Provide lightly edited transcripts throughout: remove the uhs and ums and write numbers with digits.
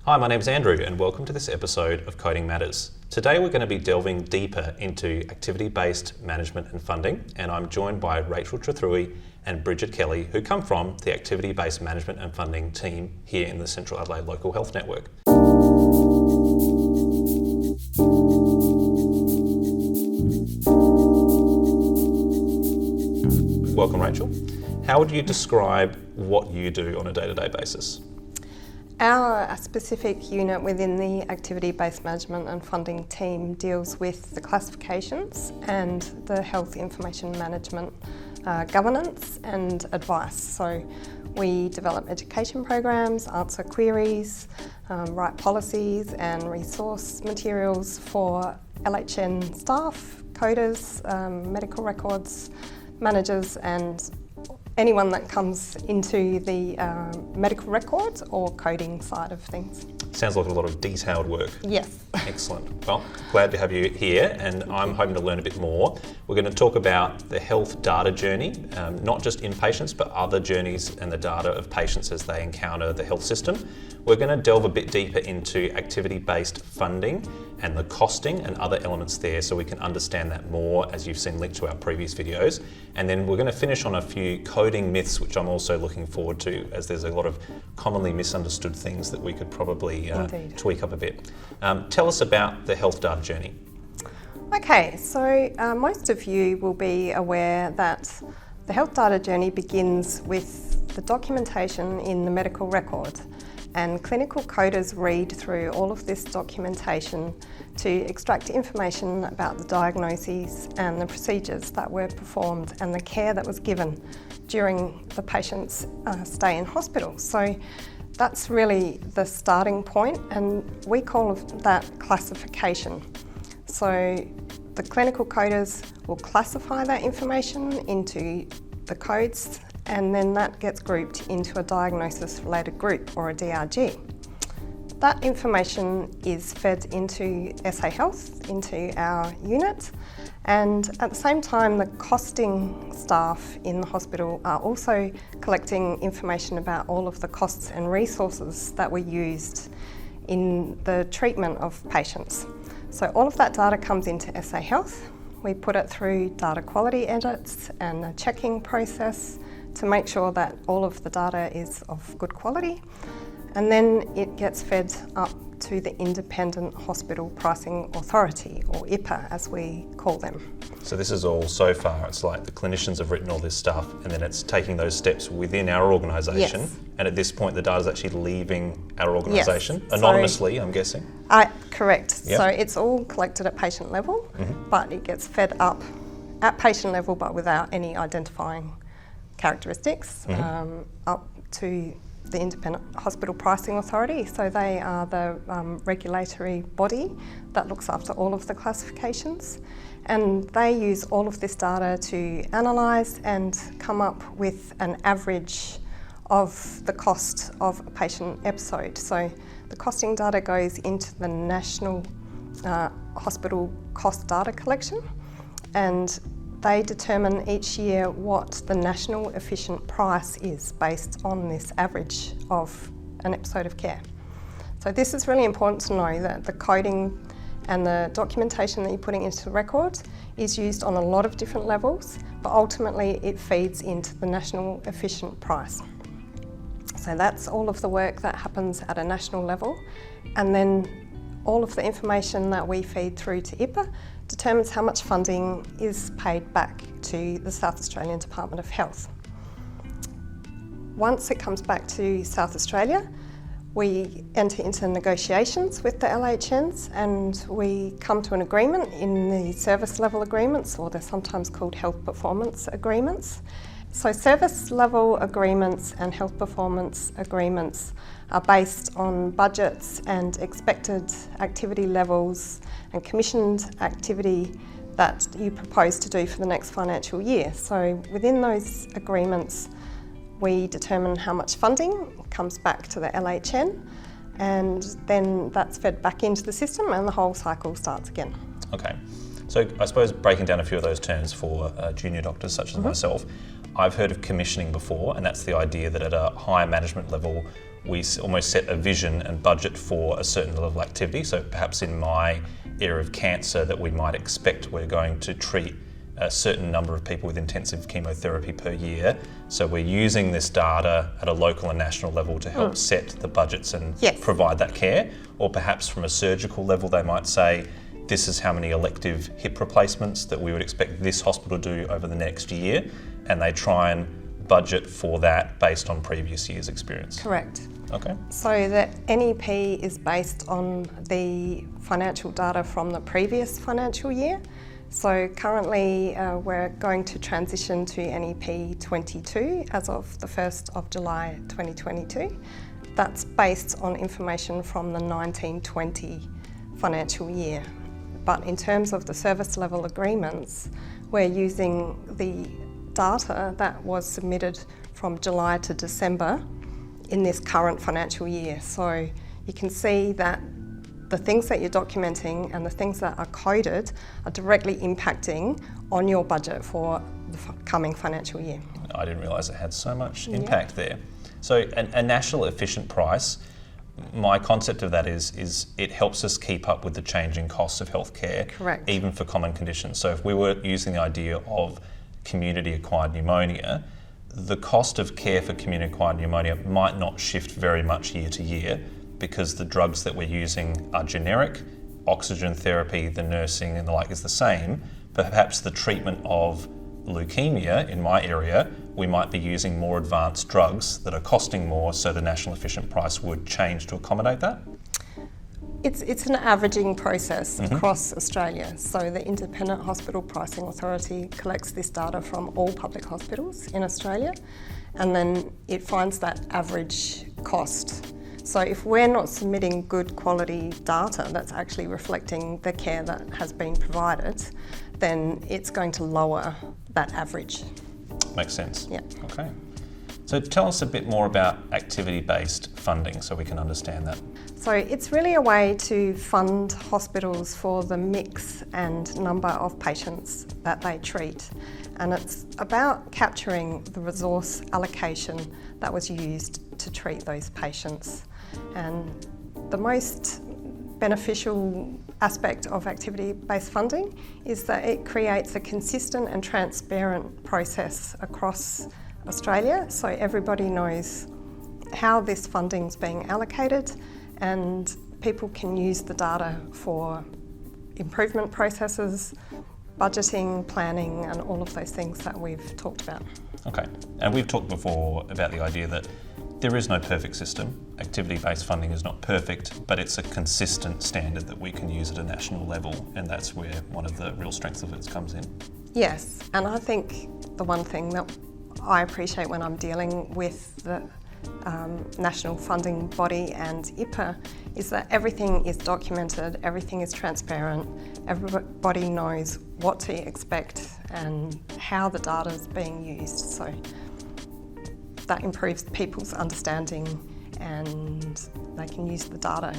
Hi, my name is Andrew and welcome to this episode of Coding Matters. Today we're going to be delving deeper into activity-based management and funding, and I'm joined by Rachel Trethewey and Bridget Kelly, who come from the activity-based management and funding team here in the Central Adelaide Local Health Network. Welcome, Rachel. How would you describe what you do on a day-to-day basis? Our specific unit within the activity-based management and funding team deals with the classifications and the health information management, governance and advice. So we develop education programs, answer queries, write policies and resource materials for LHN staff, coders, medical records managers and anyone that comes into the medical records or coding side of things. Sounds like a lot of detailed work. Yes. Excellent. Well, glad to have you here, and I'm hoping to learn a bit more. We're going to talk about the health data journey, not just in patients, but other journeys and the data of patients as they encounter the health system. We're going to delve a bit deeper into activity-based funding and the costing and other elements there, so we can understand that more, as you've seen linked to our previous videos. And then we're going to finish on a few coding myths, which I'm also looking forward to, as there's a lot of commonly misunderstood things that we could probably tweak up a bit. Tell us about the health data journey. Okay, so most of you will be aware that the health data journey begins with the documentation in the medical record, and clinical coders read through all of this documentation to extract information about the diagnoses and the procedures that were performed and the care that was given during the patient's stay in hospital. So that's really the starting point, and we call that classification. So the clinical coders will classify that information into the codes, and then that gets grouped into a diagnosis-related group, or a DRG. That information is fed into SA Health, into our unit, and at the same time the costing staff in the hospital are also collecting information about all of the costs and resources that were used in the treatment of patients. So all of that data comes into SA Health. We put it through data quality edits and a checking process to make sure that all of the data is of good quality, and then it gets fed up to the Independent Hospital Pricing Authority, or IPA as we call them. So this is all, so far, it's like the clinicians have written all this stuff and then it's taking those steps within our organisation. Yes. And at this point the data is actually leaving our organisation, Yes. anonymously, I'm guessing. Correct. Yep. So it's all collected at patient level, but it gets fed up at patient level but without any identifying characteristics up to the Independent Hospital Pricing Authority. So they are the regulatory body that looks after all of the classifications, and they use all of this data to analyse and come up with an average of the cost of a patient episode. So the costing data goes into the National Hospital Cost Data Collection, and they determine each year what the national efficient price is based on this average of an episode of care. So this is really important to know, that the coding and the documentation that you're putting into the record is used on a lot of different levels, but ultimately it feeds into the national efficient price. So that's all of the work that happens at a national level, and then all of the information that we feed through to IPA determines how much funding is paid back to the South Australian Department of Health. Once it comes back to South Australia, we enter into negotiations with the LHNs, and we come to an agreement in the service level agreements, or they're sometimes called health performance agreements. So service level agreements and health performance agreements are based on budgets and expected activity levels and commissioned activity that you propose to do for the next financial year. So within those agreements, we determine how much funding comes back to the LHN, and then that's fed back into the system and the whole cycle starts again. Okay, so I suppose breaking down a few of those terms for junior doctors such as myself, I've heard of commissioning before, and that's the idea that at a higher management level we almost set a vision and budget for a certain level of activity. So perhaps in my area of cancer, that we might expect we're going to treat a certain number of people with intensive chemotherapy per year. So we're using this data at a local and national level to help set the budgets and provide that care. Or perhaps from a surgical level, they might say, this is how many elective hip replacements that we would expect this hospital to do over the next year. And they try and budget for that based on previous year's experience. Correct. Okay. So the NEP is based on the financial data from the previous financial year. So currently we're going to transition to NEP 22 as of the 1st of July 2022. That's based on information from the 1920 financial year. But in terms of the service level agreements, we're using the data that was submitted from July to December in this current financial year. So you can see that the things that you're documenting and the things that are coded are directly impacting on your budget for the coming financial year. I didn't realise it had so much impact there. So a national efficient price, my concept of that is it helps us keep up with the changing costs of healthcare, Correct. even for common conditions. So if we were using the idea of community-acquired pneumonia, the cost of care for community-acquired pneumonia might not shift very much year to year, because the drugs that we're using are generic, oxygen therapy, the nursing and the like is the same, but perhaps the treatment of leukemia in my area, we might be using more advanced drugs that are costing more, so the national efficient price would change to accommodate that? It's an averaging process across Australia. So the Independent Hospital Pricing Authority collects this data from all public hospitals in Australia, and then it finds that average cost. So if we're not submitting good quality data that's actually reflecting the care that has been provided, then it's going to lower that average. Makes sense. Yeah. Okay. So tell us a bit more about activity-based funding so we can understand that. So it's really a way to fund hospitals for the mix and number of patients that they treat. And it's about capturing the resource allocation that was used to treat those patients. And the most beneficial aspect of activity-based funding is that it creates a consistent and transparent process across Australia, so everybody knows how this funding's being allocated, and people can use the data for improvement processes, budgeting, planning, and all of those things that we've talked about. Okay, and we've talked before about the idea that there is no perfect system. Activity-based funding is not perfect, but it's a consistent standard that we can use at a national level, and that's where one of the real strengths of it comes in. Yes, and I think the one thing that I appreciate when I'm dealing with the national funding body and IPA is that everything is documented, everything is transparent, everybody knows what to expect and how the data is being used. So that improves people's understanding and they can use the data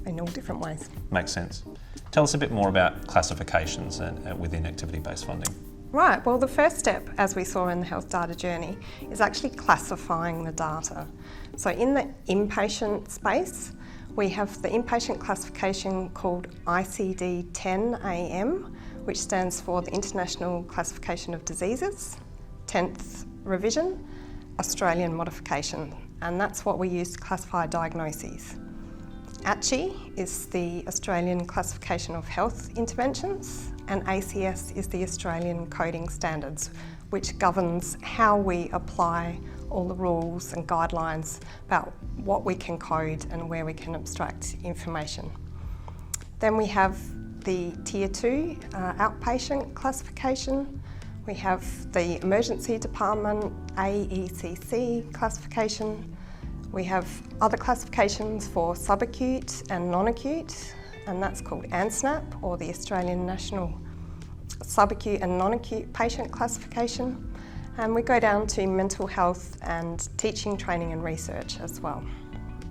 in all different ways. Makes sense. Tell us a bit more about classifications within activity-based funding. Right, well the first step, as we saw in the health data journey, is actually classifying the data. So in the inpatient space, we have the inpatient classification called ICD-10-AM, which stands for the International Classification of Diseases, 10th revision, Australian modification, and that's what we use to classify diagnoses. ACHI is the Australian Classification of Health Interventions, and ACS is the Australian Coding Standards, which governs how we apply all the rules and guidelines about what we can code and where we can abstract information. Then we have the Tier 2 outpatient classification. We have the Emergency Department AECC classification. We have other classifications for subacute and non-acute, and that's called ANSNAP, or the Australian National Subacute and Non-Acute Patient Classification. And we go down to mental health and teaching, training and research as well.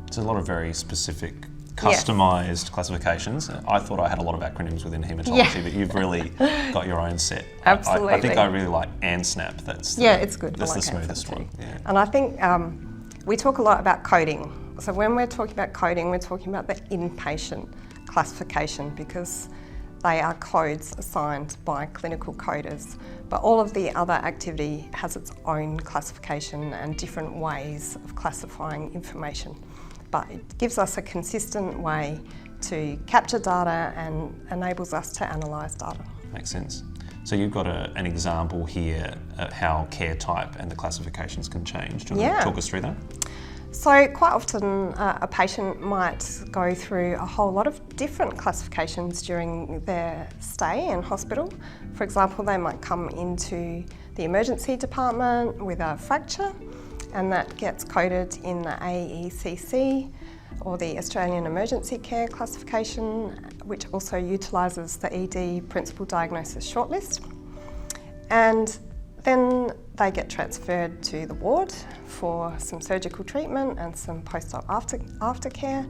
It's a lot of very specific, customised classifications. I thought I had a lot of acronyms within haematology, but you've really got your own set. Absolutely. I think I really like ANSNAP. That's it's good. That's I like the smoothest ANSNAP one. Yeah. And I think We talk a lot about coding. So when we're talking about coding, we're talking about the inpatient classification because they are codes assigned by clinical coders. But all of the other activity has its own classification and different ways of classifying information. But it gives us a consistent way to capture data and enables us to analyse data. Makes sense. So you've got an example here of how care type and the classifications can change. Do you want to talk us through that? So quite often a patient might go through a whole lot of different classifications during their stay in hospital. For example, they might come into the emergency department with a fracture and that gets coded in the AECC or the Australian Emergency Care Classification, which also utilises the ED Principal Diagnosis Shortlist. And then they get transferred to the ward for some surgical treatment and some post-op aftercare,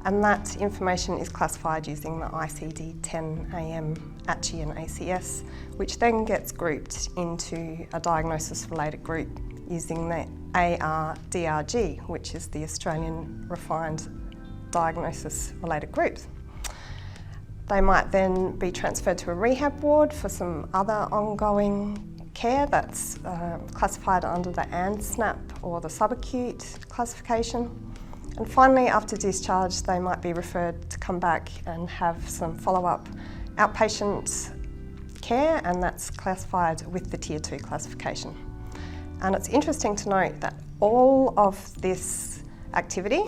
and that information is classified using the ICD-10-AM ACHI and ACS, which then gets grouped into a diagnosis-related group using the AR-DRG, which is the Australian Refined Diagnosis-Related Groups. They might then be transferred to a rehab ward for some other ongoing care that's classified under the ANSNAP or the subacute classification. And finally, after discharge, they might be referred to come back and have some follow-up outpatient care, and that's classified with the Tier 2 classification. And it's interesting to note that all of this activity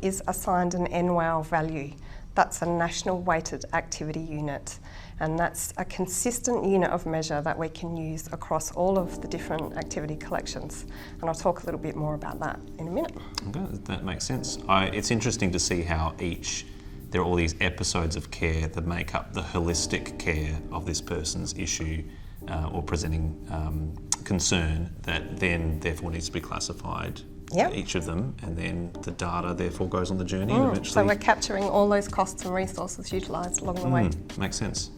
is assigned an NWOW value. That's a National Weighted Activity Unit, and that's a consistent unit of measure that we can use across all of the different activity collections. And I'll talk a little bit more about that in a minute. Okay, that makes sense. It's interesting to see how there are all these episodes of care that make up the holistic care of this person's issue or presenting concern that then therefore needs to be classified. Yep. Each of them, and then the data therefore goes on the journey and eventually... So we're capturing all those costs and resources utilised along the way. Makes sense.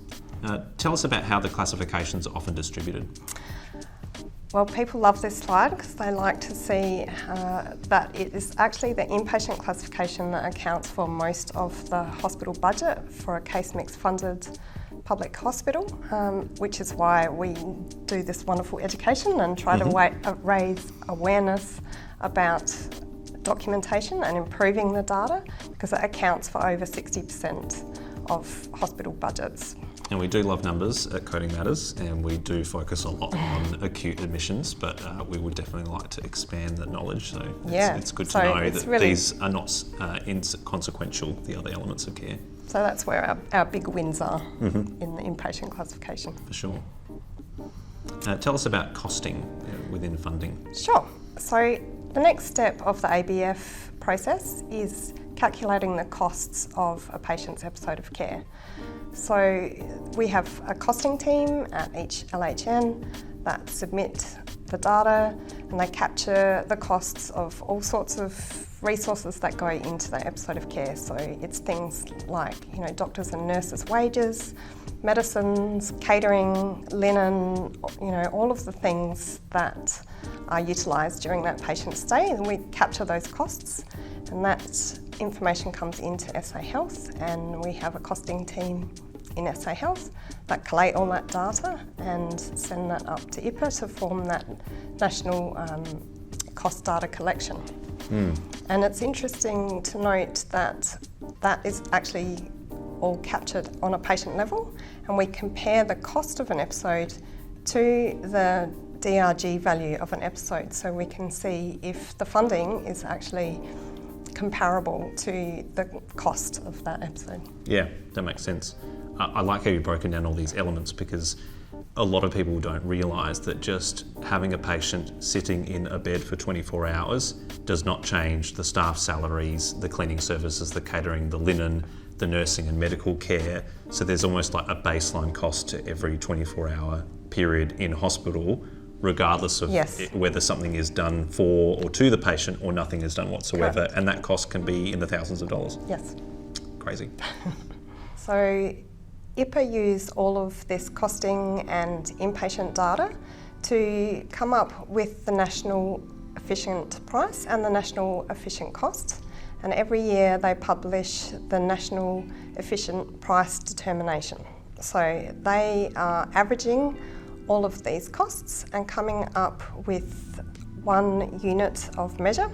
Tell us about how the classifications are often distributed. Well, people love this slide because they like to see that it is actually the inpatient classification that accounts for most of the hospital budget for a case mix funded public hospital, which is why we do this wonderful education and try to raise awareness about documentation and improving the data, because it accounts for over 60% of hospital budgets. And we do love numbers at Coding Matters, and we do focus a lot on acute admissions, but we would definitely like to expand that knowledge. So it's good to know that these are not inconsequential, the other elements of care. So that's where our big wins are in the inpatient classification. For sure. Tell us about costing within funding. Sure. So the next step of the ABF process is calculating the costs of a patient's episode of care. So we have a costing team at each LHN that submit the data and they capture the costs of all sorts of resources that go into that episode of care. So it's things like, doctors and nurses' wages, medicines, catering, linen, all of the things that are utilised during that patient's stay, and we capture those costs, and that information comes into SA Health, and we have a costing team in SA Health that collate all that data and send that up to IPA to form that national cost data collection. And it's interesting to note that that is actually all captured on a patient level, and we compare the cost of an episode to the DRG value of an episode, so we can see if the funding is actually comparable to the cost of that episode. Yeah, that makes sense. I like how you've broken down all these elements, because a lot of people don't realise that just having a patient sitting in a bed for 24 hours does not change the staff salaries, the cleaning services, the catering, the linen, the nursing and medical care. So there's almost like a baseline cost to every 24-hour period in hospital, regardless of whether something is done for or to the patient or nothing is done whatsoever. Correct. And that cost can be in the thousands of dollars. Yes. Crazy. So IPA used all of this costing and inpatient data to come up with the national efficient price and the national efficient cost. And every year they publish the national efficient price determination. So they are averaging all of these costs and coming up with one unit of measure,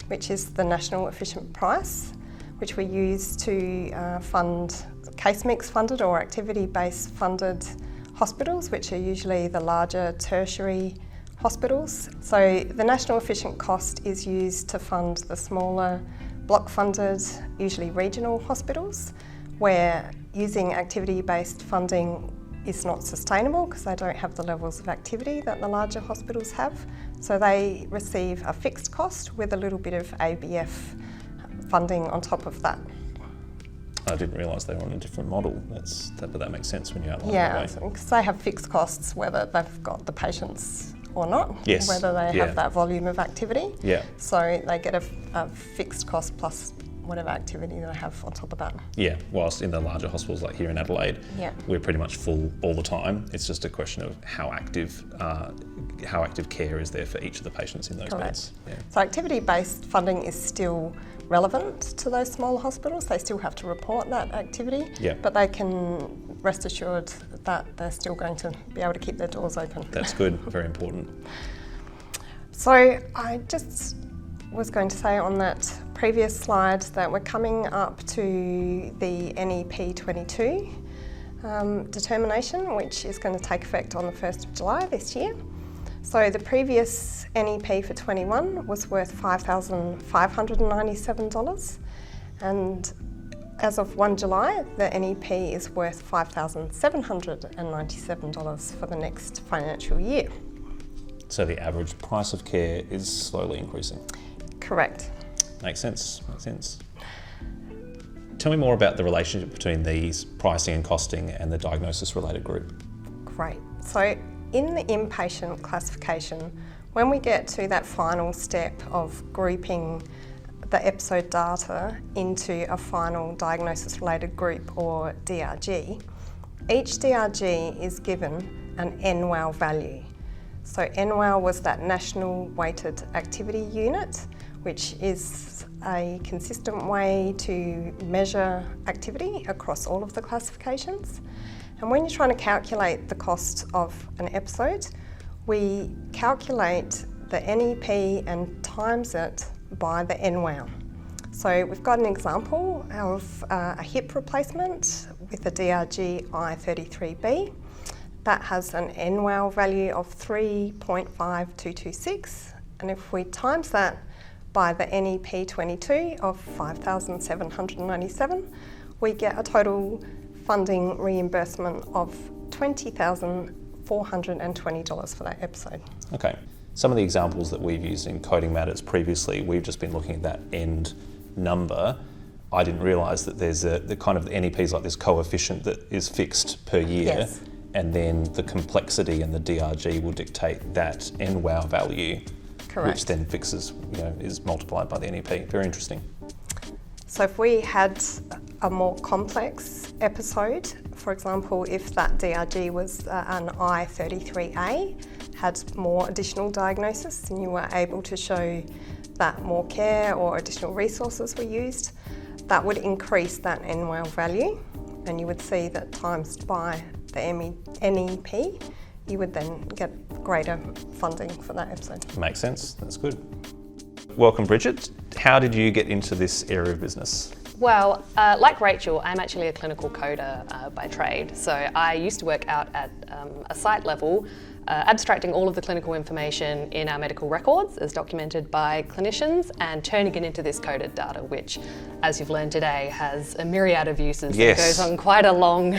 which is the national efficient price, which we use to fund case mix funded or activity-based funded hospitals, which are usually the larger tertiary hospitals. So the national efficient cost is used to fund the smaller block funded, usually regional hospitals, where using activity-based funding is not sustainable because they don't have the levels of activity that the larger hospitals have. So they receive a fixed cost with a little bit of ABF funding on top of that. I didn't realise they were on a different model. But that makes sense when you outline Yeah, that way. because they have fixed costs whether they've got the patients or not, Yes. whether they have that volume of activity. Yeah. So they get a fixed cost plus whatever activity they have on top of that. Yeah, whilst in the larger hospitals like here in Adelaide, we're pretty much full all the time. It's just a question of how active care is there for each of the patients in those beds. Yeah. So activity-based funding is still relevant to those smaller hospitals. They still have to report that activity, but they can rest assured that they're still going to be able to keep their doors open. That's good, very important. So I just was going to say on that previous slide that we're coming up to the NEP 22 determination, which is going to take effect on the 1st of July this year. So the previous NEP for 21 was worth $5,597, and as of 1 July, the NEP is worth $5,797 for the next financial year. So the average price of care is slowly increasing. Correct. Makes sense. Tell me more about the relationship between these pricing and costing and the diagnosis-related group. Great. So in the inpatient classification, when we get to that final step of grouping the episode data into a final diagnosis-related group or DRG, each DRG is given an NWOW value. So NWOW was that National Weighted Activity Unit, which is a consistent way to measure activity across all of the classifications. And when you're trying to calculate the cost of an episode, we calculate the NEP and times it by the NWOW. So we've got an example of a hip replacement with a DRG I33B. That has an NWOW value of 3.5226, and if we times that by the NEP 22 of 5,797, we get a total funding reimbursement of $20,420 for that episode. Okay. Some of the examples that we've used in coding matters previously, we've just been looking at that end number. I didn't realise that there's the kind of the NEPs like this coefficient that is fixed per year, and then the complexity and the DRG will dictate that NWOW value. Correct. Which then fixes, is multiplied by the NEP. Very interesting. So if we had a more complex episode, for example, if that DRG was an I33A, had more additional diagnosis and you were able to show that more care or additional resources were used, that would increase that NWOW value, and you would see that times by the NEP, you would then get greater funding for that episode. Makes sense. That's good. Welcome, Bridget. How did you get into this area of business? Well, like Rachel, I'm actually a clinical coder by trade. So I used to work out at a site level, abstracting all of the clinical information in our medical records as documented by clinicians and turning it into this coded data, which, as you've learned today, has a myriad of uses. It goes on quite a long,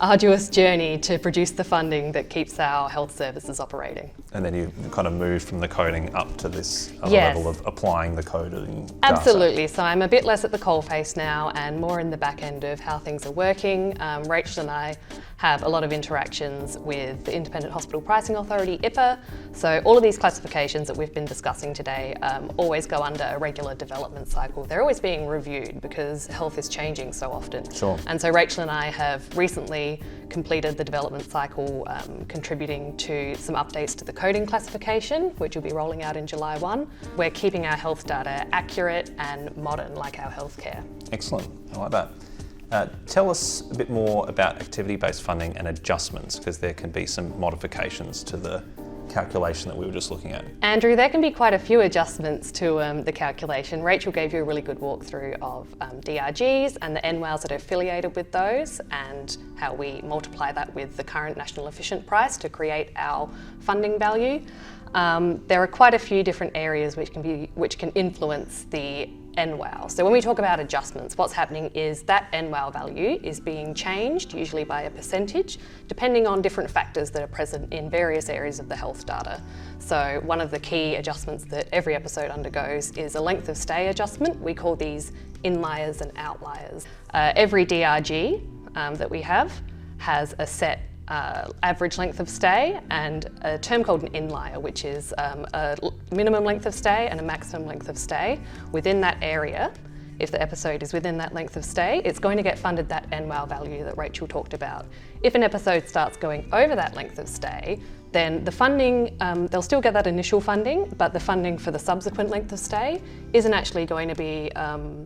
arduous journey to produce the funding that keeps our health services operating. And then you kind of moved from the coding up to this other level of applying the coding data. Absolutely. So I'm a bit less at the coalface now and more in the back end of how things are working. Rachel and I have a lot of interactions with the Independent Hospital Pricing Authority, IPA. So all of these classifications that we've been discussing today always go under a regular development cycle. They're always being reviewed because health is changing so often. Sure. And so Rachel and I have recently recently completed the development cycle, contributing to some updates to the coding classification, which will be rolling out in July 1. We're keeping our health data accurate and modern, like our healthcare. Excellent, I like that. Tell us a bit more about activity-based funding and adjustments, because there can be some modifications to the calculation that we were just looking at. Andrew, there can be quite a few adjustments to the calculation. Rachel gave you a really good walkthrough of DRGs and the MRAUs that are affiliated with those, and how we multiply that with the current national efficient price to create our funding value. There are quite a few different areas which can influence the MRAU. So when we talk about adjustments, what's happening is that MRAU value is being changed, usually by a percentage, depending on different factors that are present in various areas of the health data. So one of the key adjustments that every episode undergoes is a length of stay adjustment. We call these inliers and outliers. Every DRG that we have has a set average length of stay and a term called an inlier, which is a minimum length of stay and a maximum length of stay. Within that area, if the episode is within that length of stay, it's going to get funded that MRAU value that Rachel talked about. If an episode starts going over that length of stay, then the funding, they'll still get that initial funding, but the funding for the subsequent length of stay isn't actually going to be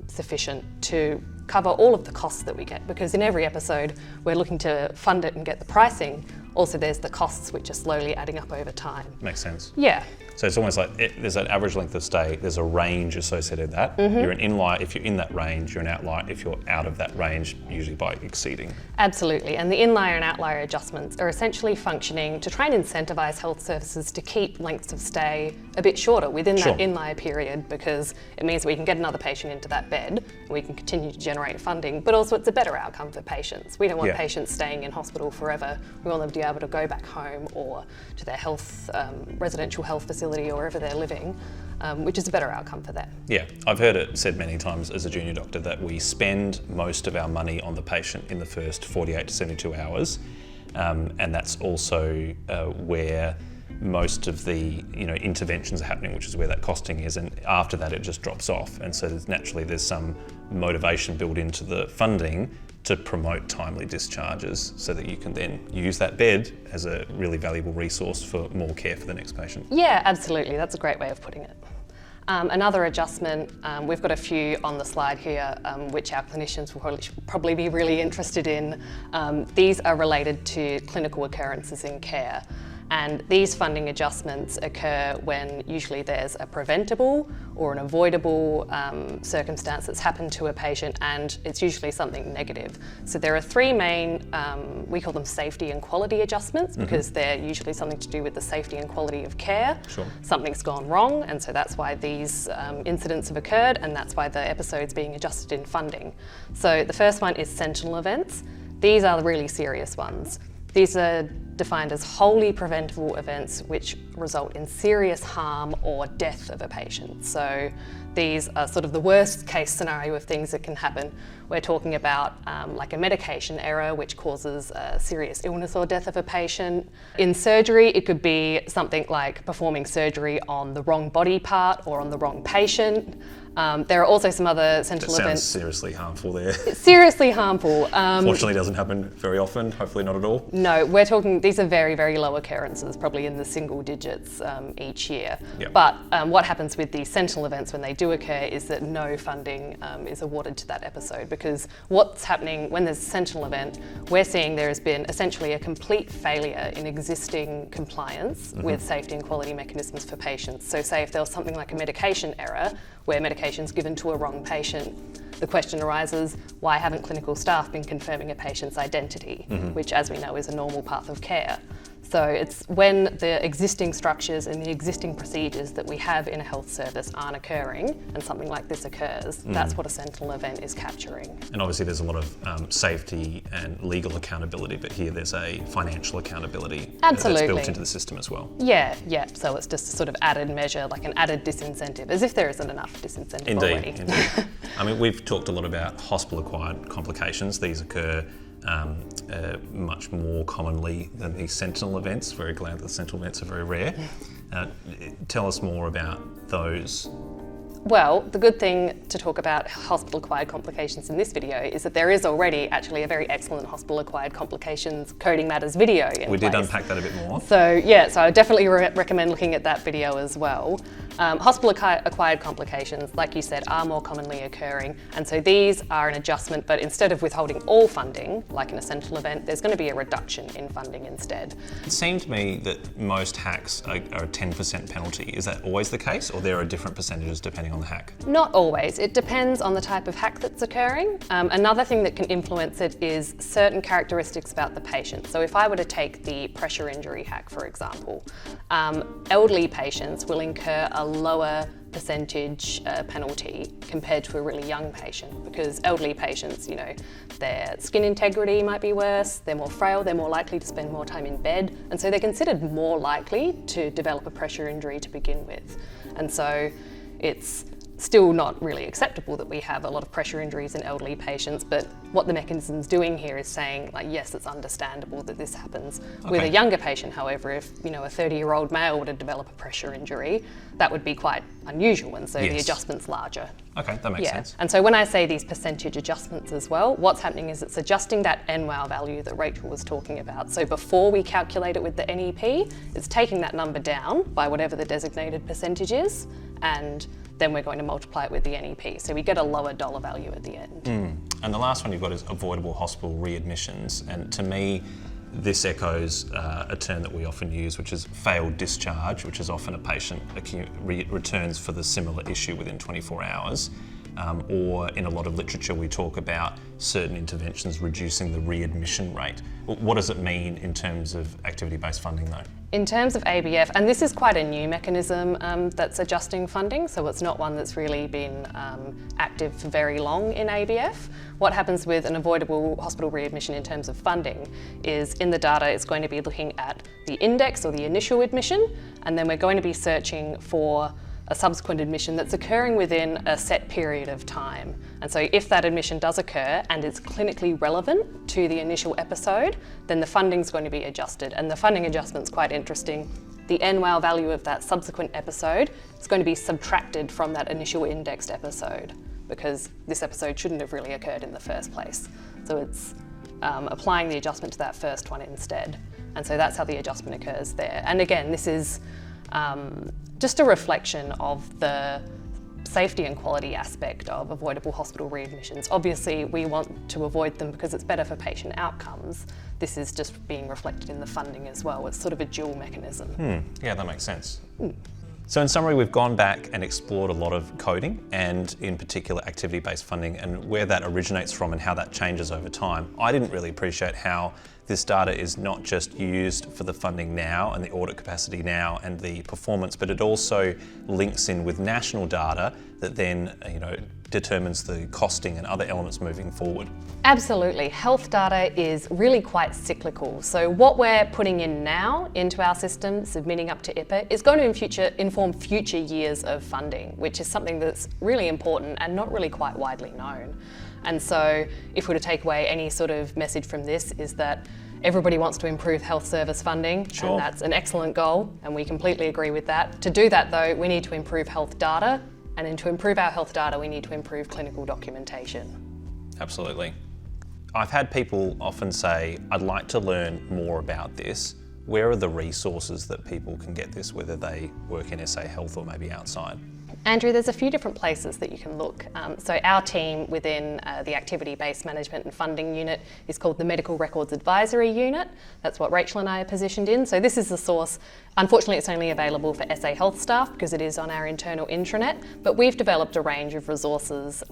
sufficient to cover all of the costs that we get, because in every episode we're looking to fund it and get the pricing. Also, there's the costs which are slowly adding up over time. Makes sense. Yeah. So it's almost like there's an average length of stay, there's a range associated with that. You're an inlier if you're in that range, you're an outlier if you're out of that range, usually by exceeding. Absolutely, and the inlier and outlier adjustments are essentially functioning to try and incentivise health services to keep lengths of stay a bit shorter within that inlier period, because it means we can get another patient into that bed and we can continue to generate funding, but also it's a better outcome for patients. We don't want patients staying in hospital forever. We want them to be able to go back home or to their health, residential health facility or wherever they're living, which is a better outcome for them. Yeah, I've heard it said many times as a junior doctor that we spend most of our money on the patient in the first 48 to 72 hours, and that's also where most of the interventions are happening, which is where that costing is, and after that it just drops off. And so there's some motivation built into the funding to promote timely discharges so that you can then use that bed as a really valuable resource for more care for the next patient. Yeah, absolutely. That's a great way of putting it. Another adjustment, we've got a few on the slide here, which our clinicians will probably be really interested in. These are related to clinical occurrences in care. And these funding adjustments occur when usually there's a preventable or an avoidable circumstance that's happened to a patient, and it's usually something negative. So there are three main, we call them safety and quality adjustments, because they're usually something to do with the safety and quality of care. Something's gone wrong, and so that's why these incidents have occurred, and that's why the episode's being adjusted in funding. So the first one is sentinel events. These are the really serious ones. These are defined as wholly preventable events which result in serious harm or death of a patient. So these are sort of the worst case scenario of things that can happen. We're talking about like a medication error which causes a serious illness or death of a patient. In surgery, it could be something like performing surgery on the wrong body part or on the wrong patient. There are also some other sentinel events. Sounds seriously harmful there. Seriously harmful. Fortunately, it doesn't happen very often, hopefully not at all. No, we're talking, these are very, very low occurrences, probably in the single digits each year. Yep. But what happens with these sentinel events when they do occur is that no funding is awarded to that episode, because what's happening when there's a sentinel event, we're seeing there has been essentially a complete failure in existing compliance with safety and quality mechanisms for patients. So say if there was something like a medication error, where medication's given to a wrong patient, the question arises, why haven't clinical staff been confirming a patient's identity, which, as we know, is a normal path of care. So it's when the existing structures and the existing procedures that we have in a health service aren't occurring and something like this occurs, that's what a sentinel event is capturing. And obviously there's a lot of safety and legal accountability, but here there's a financial accountability that's built into the system as well. Yeah. So it's just a sort of added measure, like an added disincentive, as if there isn't enough disincentive already. Indeed. I mean, we've talked a lot about hospital-acquired complications. These occur much more commonly than the sentinel events. Very glad that the sentinel events are very rare. Tell us more about those Well, the good thing to talk about hospital-acquired complications in this video is that there is already actually a very excellent hospital-acquired complications coding matters video in We did place. unpack that a bit more. So yeah, so I definitely recommend looking at that video as well. Hospital-acquired complications, like you said, are more commonly occurring, and so these are an adjustment, but instead of withholding all funding, like an essential event, there's going to be a reduction in funding instead. It seemed to me that most hacks are a 10% penalty. Is that always the case, or there are different percentages depending on the hack? Not always. It depends on the type of hack that's occurring. Another thing that can influence it is certain characteristics about the patient. So if I were to take the pressure injury hack, for example, elderly patients will incur a lower percentage penalty compared to a really young patient, because elderly patients, you know, their skin integrity might be worse, they're more frail, they're more likely to spend more time in bed, and so they're considered more likely to develop a pressure injury to begin with. And so it's still not really acceptable that we have a lot of pressure injuries in elderly patients, but what the mechanism's doing here is saying, like, yes, it's understandable that this happens. Okay. With a younger patient, however, if, you know, a 30-year-old male were to develop a pressure injury, that would be quite unusual, and so the adjustment's larger. Okay, that makes sense. And so when I say these percentage adjustments as well, what's happening is it's adjusting that MRAU value that Rachel was talking about. So before we calculate it with the NEP, it's taking that number down by whatever the designated percentage is, and then we're going to multiply it with the NEP. So we get a lower dollar value at the end. And the last one you've got is avoidable hospital readmissions. And to me, this echoes a term that we often use, which is failed discharge, which is often a patient returns for the similar issue within 24 hours. Or in a lot of literature, we talk about certain interventions reducing the readmission rate. What does it mean in terms of activity-based funding though? In terms of ABF, and this is quite a new mechanism that's adjusting funding, so it's not one that's really been active for very long in ABF. What happens with an avoidable hospital readmission in terms of funding is in the data it's going to be looking at the index or the initial admission, and then we're going to be searching for a subsequent admission that's occurring within a set period of time. And so if that admission does occur and it's clinically relevant to the initial episode, then the funding's going to be adjusted. And the funding adjustment's quite interesting. The NWOW value of that subsequent episode is going to be subtracted from that initial indexed episode, because this episode shouldn't have really occurred in the first place. So it's applying the adjustment to that first one instead. And so that's how the adjustment occurs there. And again, this is just a reflection of the safety and quality aspect of avoidable hospital readmissions. Obviously, we want to avoid them because it's better for patient outcomes. This is just being reflected in the funding as well. It's sort of a dual mechanism. Yeah, that makes sense. So in summary, we've gone back and explored a lot of coding, and in particular activity-based funding, and where that originates from and how that changes over time. I didn't really appreciate how this data is not just used for the funding now and the audit capacity now and the performance, but it also links in with national data that then, determines the costing and other elements moving forward. Absolutely. Health data is really quite cyclical. So what we're putting in now into our system, submitting up to IPA, is going to inform future years of funding, which is something that's really important and not really quite widely known. And so if we were to take away any sort of message from this, is that everybody wants to improve health service funding, and that's an excellent goal, and we completely agree with that. To do that though, we need to improve health data, and to improve our health data, we need to improve clinical documentation. Absolutely. I've had people often say, I'd like to learn more about this. Where are the resources that people can get this, whether they work in SA Health or maybe outside? Andrew, there's a few different places that you can look. So our team within the Activity-Based Management and Funding Unit is called the Medical Records Advisory Unit. That's what Rachel and I are positioned in. So this is the source. Unfortunately, it's only available for SA Health staff because it is on our internal intranet, but we've developed a range of resources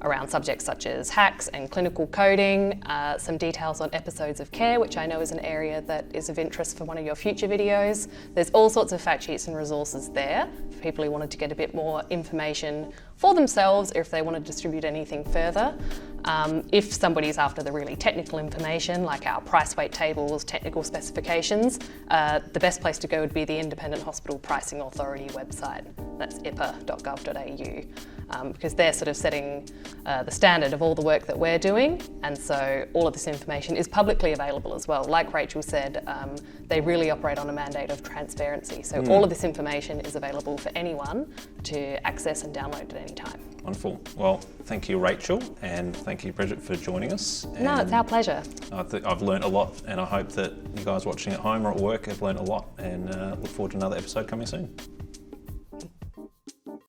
around subjects such as hacks and clinical coding, some details on episodes of care, which I know is an area that is of interest for one of your future videos. There's all sorts of fact sheets and resources there for people who wanted to get a bit more information for themselves or if they want to distribute anything further. If somebody's after the really technical information, like our price weight tables, technical specifications, the best place to go would be the Independent Hospital Pricing Authority website. That's ipa.gov.au, because they're sort of setting the standard of all the work that we're doing, and so all of this information is publicly available as well. Like Rachel said, they really operate on a mandate of transparency, so all of this information is available for anyone to access and download at any time. Wonderful. Well, thank you, Rachel, and thank you, Bridget, for joining us. No, it's our pleasure. I've learned a lot, and I hope that you guys watching at home or at work have learned a lot, and look forward to another episode coming soon.